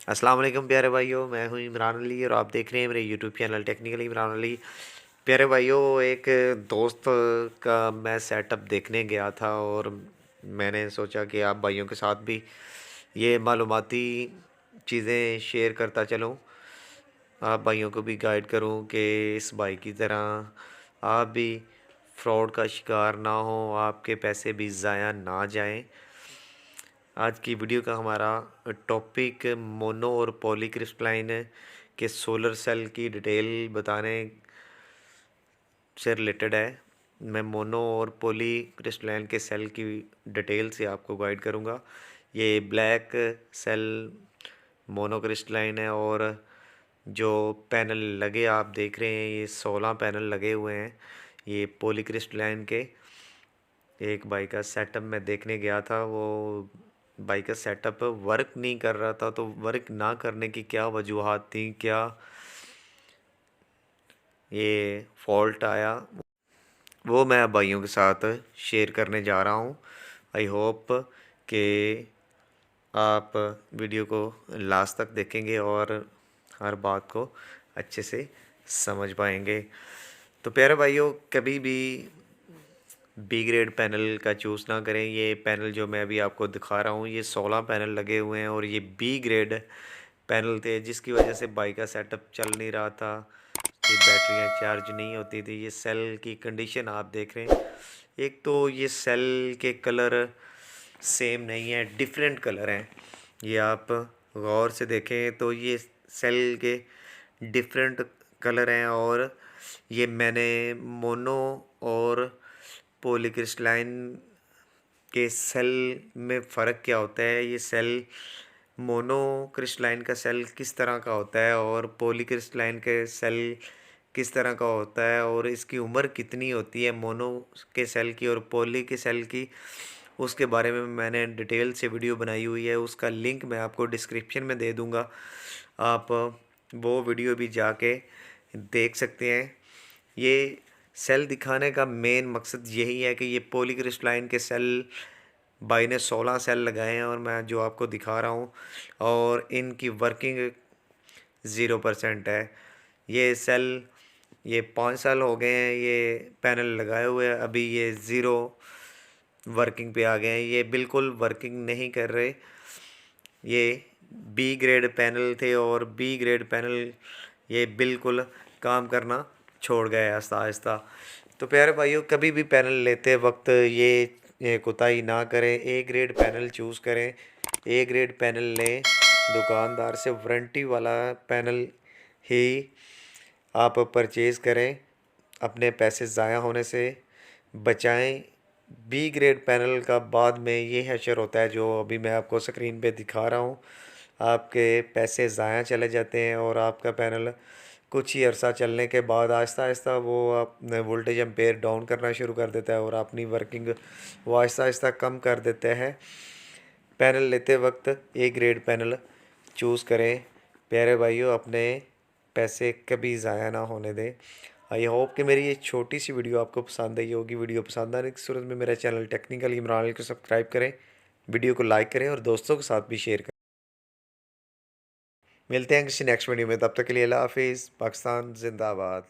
अस्सलाम वालेकुम प्यारे भाइयों, मैं हूं इमरान अली और आप देख रहे हैं मेरे YouTube channel technical Imran Ali. प्यारे भाइयों, एक दोस्त का मैं सेटअप देखने गया था और मैंने सोचा कि आप भाइयों के साथ भी ये मालूमाती चीज़ें शेयर करता चलूं, आप भाइयों को भी गाइड करूं कि इस भाई की तरह आप भी फ्रॉड का शिकार ना हो, आपके पैसे भी ज़ाया ना जाएं। आज की वीडियो का हमारा टॉपिक मोनो और पॉली क्रिस्टलाइन के सोलर सेल की डिटेल बताने से रिलेटेड है। मैं मोनो और पॉली क्रिस्टलाइन के सेल की डिटेल से आपको गाइड करूंगा। ये ब्लैक सेल मोनो क्रिस्टलाइन है और जो पैनल लगे आप देख रहे हैं, ये 16 पैनल लगे हुए हैं ये पॉली क्रिस्टलाइन के। एक बाइक का सेटअप मैं देखने गया था, वो बाइक का सेटअप वर्क नहीं कर रहा था। तो वर्क ना करने की क्या वजूहात थी, क्या ये फॉल्ट आया, वो मैं भाइयों के साथ शेयर करने जा रहा हूँ। आई होप कि आप वीडियो को लास्ट तक देखेंगे और हर बात को अच्छे से समझ पाएंगे। तो प्यारे भाइयों, कभी भी बी ग्रेड पैनल का चूज़ ना करें। ये पैनल जो मैं अभी आपको दिखा रहा हूँ, ये 16 पैनल लगे हुए हैं और ये बी ग्रेड पैनल थे, जिसकी वजह से बाइक का सेटअप चल नहीं रहा था, ये बैटरियाँ चार्ज नहीं होती थी। ये सेल की कंडीशन आप देख रहे हैं। एक तो ये सेल के कलर सेम नहीं है, डिफरेंट कलर हैं। ये आप गौर से देखें तो ये सेल के डिफरेंट कलर हैं। और ये मैंने मोनो और पॉलीक्रिस्टलाइन के सेल में फ़र्क क्या होता है, ये सेल मोनो क्रिस्टलाइन का सेल किस तरह का होता है और पॉलीक्रिस्टलाइन के सेल किस तरह का होता है और इसकी उम्र कितनी होती है मोनो के सेल की और पॉली के सेल की, उसके बारे में मैंने डिटेल से वीडियो बनाई हुई है। उसका लिंक मैं आपको डिस्क्रिप्शन में दे दूँगा, आप वो वीडियो भी जाके देख सकते हैं। ये सेल दिखाने का मेन मकसद यही है कि ये पॉलीक्रिस्टलाइन के सेल भाई ने 16 सेल लगाए हैं और मैं जो आपको दिखा रहा हूँ, और इनकी वर्किंग 0% है। ये सेल, ये 5 साल हो गए हैं ये पैनल लगाए हुए हैं, अभी ये ज़ीरो वर्किंग पे आ गए हैं, ये बिल्कुल वर्किंग नहीं कर रहे। ये बी ग्रेड पैनल थे और बी ग्रेड पैनल ये बिल्कुल काम करना छोड़ गए आहिस्ता आहिस्ता। तो प्यारे भाइयों, कभी भी पैनल लेते वक्त ये कोताही ना करें, ए ग्रेड पैनल चूज़ करें। ए ग्रेड पैनल लें दुकानदार से, वारंटी वाला पैनल ही आप परचेज़ करें, अपने पैसे ज़ाया होने से बचाएं। बी ग्रेड पैनल का बाद में ये हैशर होता है जो अभी मैं आपको स्क्रीन पे दिखा रहा हूँ, आपके पैसे ज़ाया चले जाते हैं और आपका पैनल कुछ ही अरसा चलने के बाद आहिस्ता आहिस्ता वो अपने वोल्टेज एम्पेयर डाउन करना शुरू कर देता है और अपनी वर्किंग वो आहिस्ता आहिस्ता कम कर देते हैं। पैनल लेते वक्त ए ग्रेड पैनल चूज़ करें प्यारे भाइयों, अपने पैसे कभी ज़ाया ना होने दें। आई होप कि मेरी ये छोटी सी वीडियो आपको पसंद आई होगी। वीडियो पसंद आने की सूरत में मेरा चैनल टेक्निकल इमरान को सब्सक्राइब करें, वीडियो को लाइक करें और दोस्तों के साथ भी शेयर करें। मिलते हैं किसी नेक्स्ट वीडियो में, तब तक के लिए अल्लाह हाफिज़। पाकिस्तान जिंदाबाद।